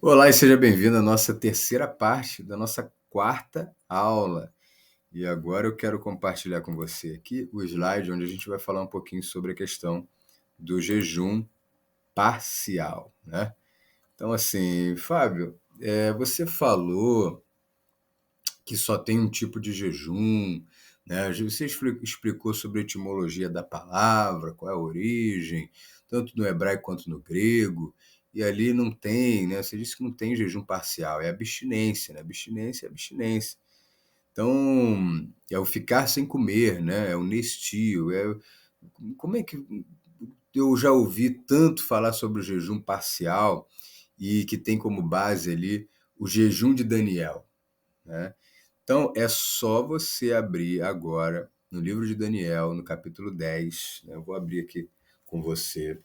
Olá e seja bem-vindo à nossa terceira parte da nossa quarta aula. E agora eu quero compartilhar com você aqui o slide onde a gente vai falar um pouquinho sobre a questão do jejum parcial, né? Então, assim, Fábio, você falou que só tem um tipo de jejum, né? Você explicou sobre a etimologia da palavra, qual é a origem, tanto no hebraico quanto no grego, e ali não tem, né? Você disse que não tem jejum parcial, é abstinência, né? Abstinência é abstinência. Então, é o ficar sem comer, né? É o nestio, como é que eu já ouvi tanto falar sobre o jejum parcial e que tem como base ali o jejum de Daniel, né? Então, é só você abrir agora no livro de Daniel, no capítulo 10, né? Eu vou abrir aqui com você.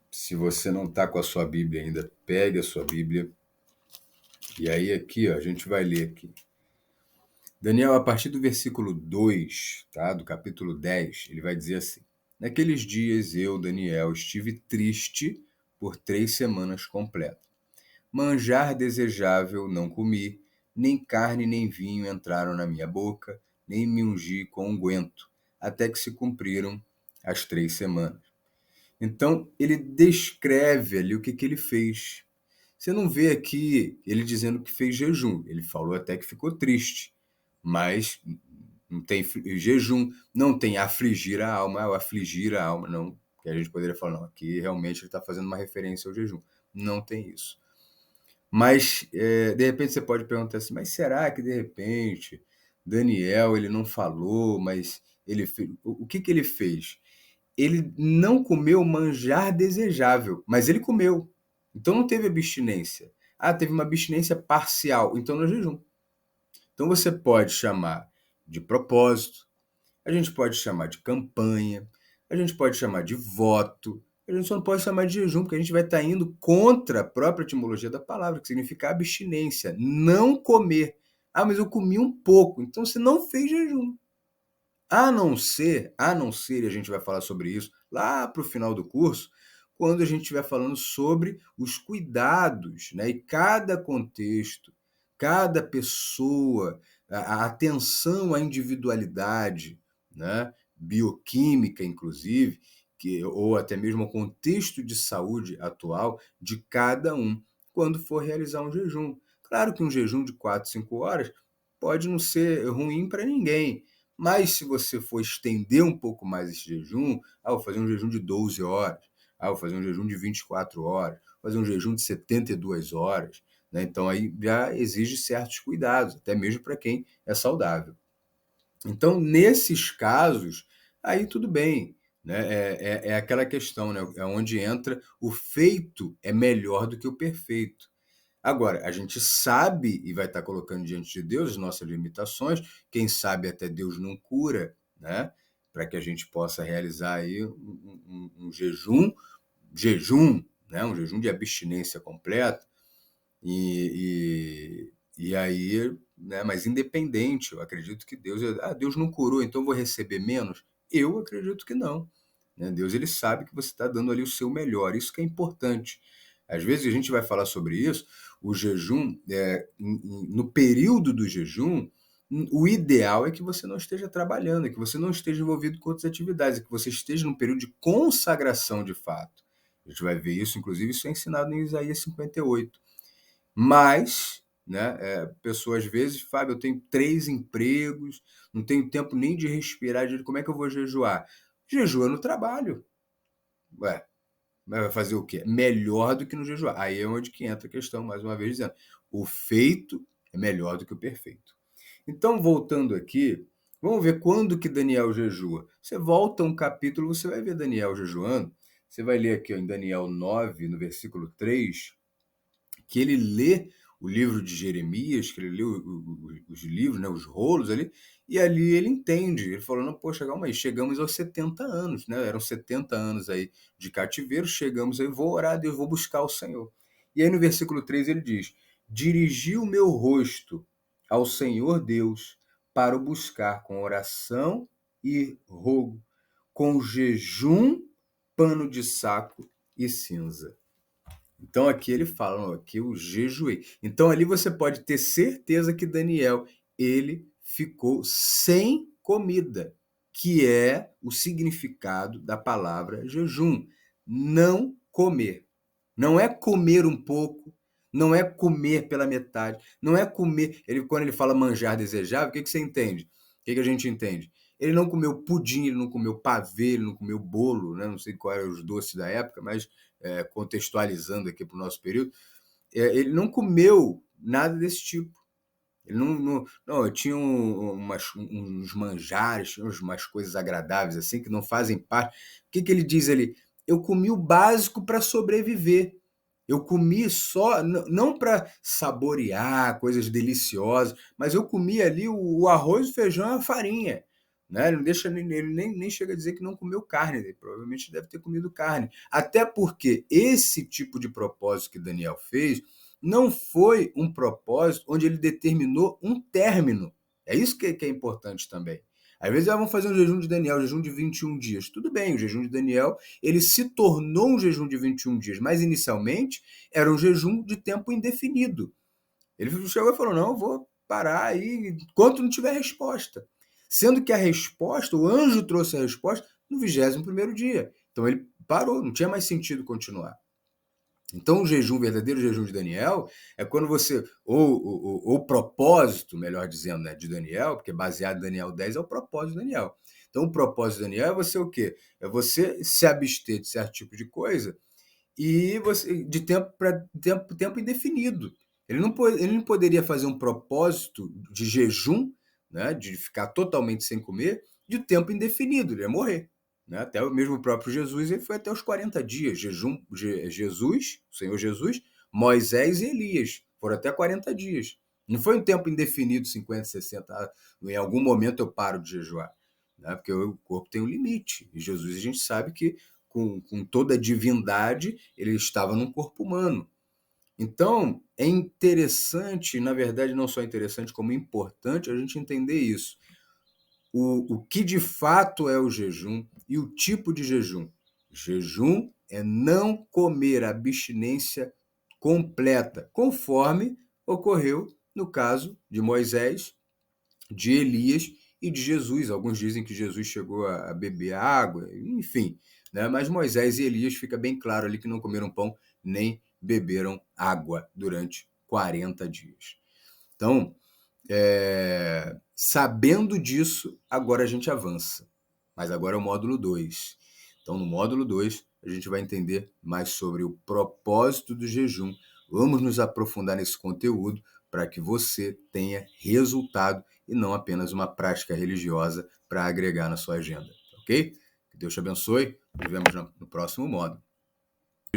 Se você não está com a sua Bíblia ainda, pegue a sua Bíblia. E aí aqui, ó, a gente vai ler aqui. Daniel, a partir do versículo 2, tá? Do capítulo 10, ele vai dizer assim: Naqueles dias eu, Daniel, estive triste por 3 semanas completas. Manjar desejável não comi, nem carne nem vinho entraram na minha boca, nem me ungi com unguento, até que se cumpriram as 3 semanas. Então, ele descreve ali o que ele fez. Você não vê aqui ele dizendo que fez jejum. Ele falou até que ficou triste, mas não tem jejum, não tem afligir a alma, ou afligir a alma, não. Que a gente poderia falar, não, aqui realmente ele está fazendo uma referência ao jejum. Não tem isso. Mas, de repente, você pode perguntar assim, mas será que, de repente, Daniel, ele não falou, mas ele fez... O que ele fez? Ele não comeu manjar desejável, mas ele comeu. Então, não teve abstinência. Ah, teve uma abstinência parcial, então não é jejum. Então, você pode chamar de propósito, a gente pode chamar de campanha, a gente pode chamar de voto, a gente só não pode chamar de jejum, porque a gente vai estar indo contra a própria etimologia da palavra, que significa abstinência, não comer. Ah, mas eu comi um pouco, então você não fez jejum. A não ser, e a gente vai falar sobre isso lá para o final do curso, quando a gente estiver falando sobre os cuidados, né? E cada contexto, cada pessoa, a atenção à individualidade, né? Bioquímica, inclusive, ou até mesmo ao contexto de saúde atual de cada um, quando for realizar um jejum. Claro que um jejum de 4, 5 horas pode não ser ruim para ninguém, mas se você for estender um pouco mais esse jejum, vou fazer um jejum de 12 horas, vou fazer um jejum de 24 horas, vou fazer um jejum de 72 horas, né? Então aí já exige certos cuidados, até mesmo para quem é saudável. Então, nesses casos, aí tudo bem, né? É aquela questão, né? É onde entra o feito é melhor do que o perfeito. Agora, a gente sabe e vai estar colocando diante de Deus as nossas limitações, quem sabe até Deus não cura, né? Para que a gente possa realizar aí um jejum, né? Um jejum de abstinência completa, e aí, né? Mas independente, eu acredito que Deus não curou, então eu vou receber menos? Eu acredito que não, né? Deus, ele sabe que você está dando ali o seu melhor, isso que é importante. Às vezes a gente vai falar sobre isso, o jejum, no período do jejum, o ideal é que você não esteja trabalhando, é que você não esteja envolvido com outras atividades, é que você esteja num período de consagração de fato. A gente vai ver isso, inclusive, isso é ensinado em Isaías 58. Mas, né, pessoas às vezes, Fábio, eu tenho 3 empregos, não tenho tempo nem de respirar, como é que eu vou jejuar? Jejua no trabalho. Ué, mas vai fazer o quê? Melhor do que no jejuar. Aí é onde que entra a questão, mais uma vez dizendo, o feito é melhor do que o perfeito. Então, voltando aqui, vamos ver quando que Daniel jejua. Você volta um capítulo, você vai ver Daniel jejuando. Você vai ler aqui ó, em Daniel 9, no versículo 3, que ele lê o livro de Jeremias, que ele lê os livros, né, os rolos ali, e ali ele entende. Ele falou, não, poxa, calma aí, chegamos aos 70 anos, né? Eram 70 anos aí de cativeiro, chegamos aí, vou orar a Deus, vou buscar o Senhor. E aí no versículo 3 ele diz, dirigi o meu rosto ao Senhor Deus para o buscar com oração e rogo, com jejum, pano de saco e cinza. Então aqui ele fala, ó, que eu jejuei. Então ali você pode ter certeza que Daniel, ele ficou sem comida, que é o significado da palavra jejum. Não comer. Não é comer um pouco, não é comer pela metade, não é comer. Quando ele fala manjar desejável, o que você entende? O que a gente entende? Ele não comeu pudim, ele não comeu pavê, ele não comeu bolo, né? Não sei qual eram os doces da época, mas contextualizando aqui para o nosso período, ele não comeu nada desse tipo. Ele não tinha uns manjares, tinha umas coisas agradáveis assim que não fazem parte. O que ele diz ali? Eu comi o básico para sobreviver. Eu comi só, não para saborear coisas deliciosas, mas eu comi ali o arroz, o feijão e a farinha. Né? Ele, não deixa, ele nem chega a dizer que não comeu carne, ele provavelmente deve ter comido carne. Até porque esse tipo de propósito que Daniel fez não foi um propósito onde ele determinou um término. É isso que é importante também. Às vezes vamos fazer um jejum de Daniel, um jejum de 21 dias. Tudo bem, o jejum de Daniel ele se tornou um jejum de 21 dias, mas inicialmente era um jejum de tempo indefinido. Ele chegou e falou, não, eu vou parar aí enquanto não tiver resposta. Sendo que a resposta, o anjo trouxe a resposta no 21º dia. Então ele parou, não tinha mais sentido continuar. Então, o jejum, o verdadeiro jejum de Daniel, é quando você, ou o propósito, melhor dizendo, né, de Daniel, porque baseado em Daniel 10 é o propósito de Daniel. Então, o propósito de Daniel é você o quê? É você se abster de certo tipo de coisa e você de tempo para tempo indefinido. Ele não poderia fazer um propósito de jejum, né, de ficar totalmente sem comer, de tempo indefinido, ele ia morrer. Né? Até o mesmo próprio Jesus, ele foi até os 40 dias. Jesus, o Senhor Jesus, Moisés e Elias foram até 40 dias. Não foi um tempo indefinido, 50, 60. Em algum momento eu paro de jejuar. Né? Porque o corpo tem um limite. E Jesus, a gente sabe que com toda a divindade, ele estava num corpo humano. Então, é interessante, na verdade, não só interessante, como importante a gente entender isso. O que de fato é o jejum e o tipo de jejum. Jejum é não comer, abstinência completa, conforme ocorreu no caso de Moisés, de Elias e de Jesus. Alguns dizem que Jesus chegou a beber água, enfim. Né? Mas Moisés e Elias fica bem claro ali que não comeram pão nem beberam água durante 40 dias. Então, sabendo disso, agora a gente avança. Mas agora é o módulo 2. Então, no módulo 2, a gente vai entender mais sobre o propósito do jejum. Vamos nos aprofundar nesse conteúdo para que você tenha resultado e não apenas uma prática religiosa para agregar na sua agenda. Ok? Que Deus te abençoe. Nos vemos no próximo módulo.